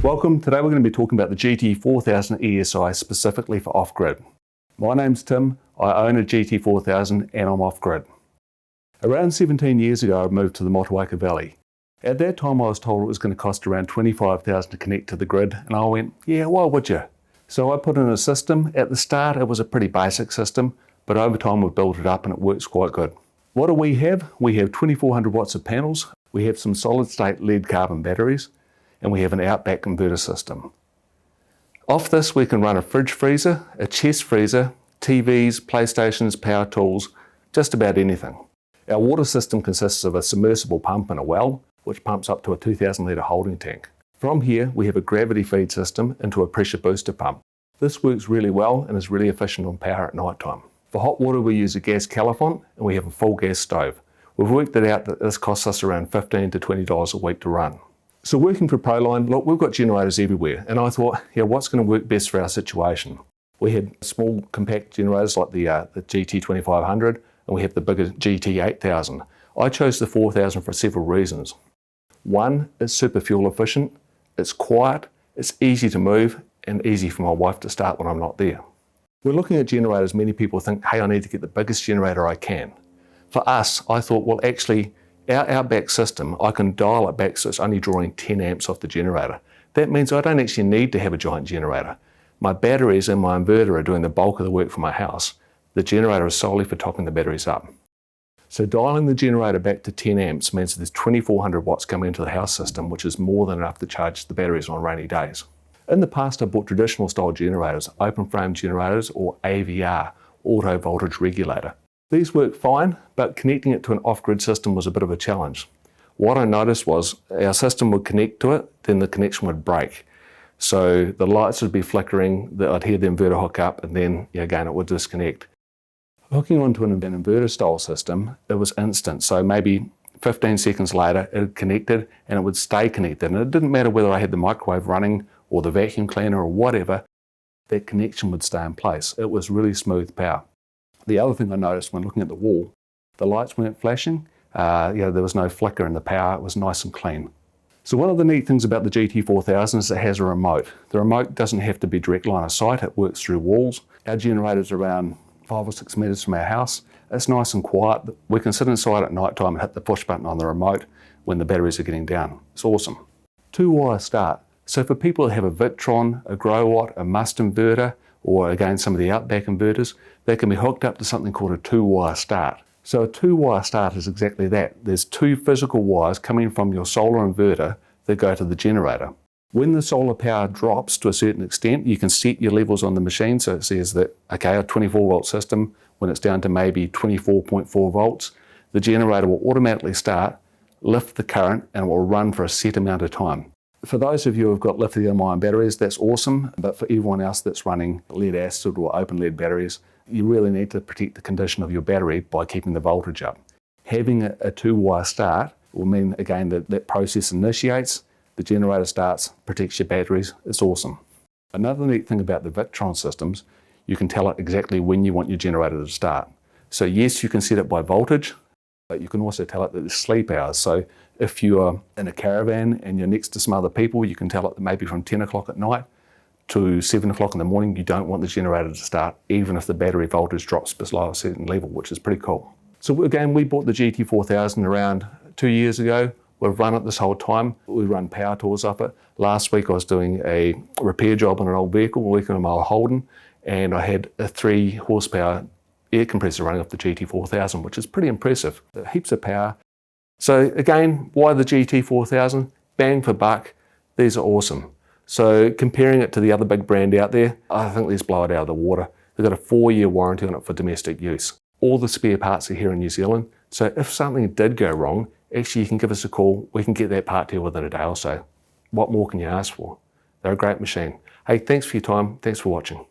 Welcome. Today we're going to be talking about the GT4000ESi specifically for off-grid. My name's Tim, I own a GT4000 and I'm off-grid. Around 17 years ago I moved to the Motueka Valley. At that time I was told it was going to cost around $25,000 to connect to the grid, and I went, yeah, why would you? So I put in a system. At the start it was a pretty basic system, but over time we've built it up and it works quite good. What do we have? We have 2400 watts of panels, we have some solid state lead carbon batteries, and we have an outback inverter system. Off this we can run a fridge freezer, a chest freezer, TVs, PlayStations, power tools, just about anything. Our water system consists of a submersible pump and a well, which pumps up to a 2,000 litre holding tank. From here we have a gravity feed system into a pressure booster pump. This works really well and is really efficient on power at night time. For hot water we use a gas califont and we have a full gas stove. We've worked it out that this costs us around $15 to $20 a week to run. So working for Proline, look, we've got generators everywhere, and I thought, yeah, what's going to work best for our situation? We had small compact generators like the GT4000, and we have the bigger GT8000. I chose the 4000 for several reasons. One, it's super fuel efficient, it's quiet, it's easy to move, and easy for my wife to start when I'm not there. When looking at generators, many people think, hey, I need to get the biggest generator I can. For us, I thought, well, actually, our outback system, I can dial it back so it's only drawing 10 amps off the generator. That means I don't actually need to have a giant generator. My batteries and my inverter are doing the bulk of the work for my house. The generator is solely for topping the batteries up. So dialing the generator back to 10 amps means there's 2400 watts coming into the house system, which is more than enough to charge the batteries on rainy days. In the past I bought traditional style generators, open frame generators or AVR, auto voltage regulator. These work fine, but connecting it to an off-grid system was a bit of a challenge. What I noticed was our system would connect to it, then the connection would break. So the lights would be flickering, I'd hear the inverter hook up, and then again it would disconnect. Hooking onto an inverter style system, it was instant. So maybe 15 seconds later it connected and it would stay connected. And it didn't matter whether I had the microwave running or the vacuum cleaner or whatever, that connection would stay in place. It was really smooth power. The other thing I noticed when looking at the wall, the lights weren't flashing, there was no flicker in the power, it was nice and clean. So one of the neat things about the GT4000 is it has a remote. The remote doesn't have to be direct line of sight, it works through walls. Our generator's around 5 or 6 metres from our house. It's nice and quiet. We can sit inside at night time and hit the push button on the remote when the batteries are getting down. It's awesome. 2-wire start. So for people that have a Victron, a Growatt, a Must inverter, or again some of the outback inverters, they can be hooked up to something called a 2-wire start. So a 2-wire start is exactly that. There's 2 physical wires coming from your solar inverter that go to the generator. When the solar power drops to a certain extent, you can set your levels on the machine. So it says that, okay, a 24 volt system, when it's down to maybe 24.4 volts, the generator will automatically start, lift the current, and it will run for a set amount of time. For those of you who have got lithium-ion batteries, that's awesome, but for everyone else that's running lead acid or open lead batteries, you really need to protect the condition of your battery by keeping the voltage up. Having a 2-wire start will mean, again, that that process initiates, the generator starts, protects your batteries. It's awesome. Another neat thing about the Victron systems, you can tell it exactly when you want your generator to start. So yes, you can set it by voltage, but you can also tell it that there's sleep hours. So if you're in a caravan and you're next to some other people, you can tell it that maybe from 10 o'clock at night to 7 o'clock in the morning, you don't want the generator to start, even if the battery voltage drops below a certain level, which is pretty cool. So again, we bought the GT4000 around 2 years ago. We've run it this whole time. We run power tours off it. Last week I was doing a repair job on an old vehicle, working on my old Holden, and I had a 3 horsepower air compressor running off the GT4000, which is pretty impressive. Heaps of power. So again, why the GT4000? Bang for buck, these are awesome. So comparing it to the other big brand out there, I think let's blow it out of the water. They've got a 4-year warranty on it for domestic use. All the spare parts are here in New Zealand, so if something did go wrong, actually you can give us a call, we can get that part to you within a day or so. What more can you ask for? They're a great machine. Hey, thanks for your time, thanks for watching.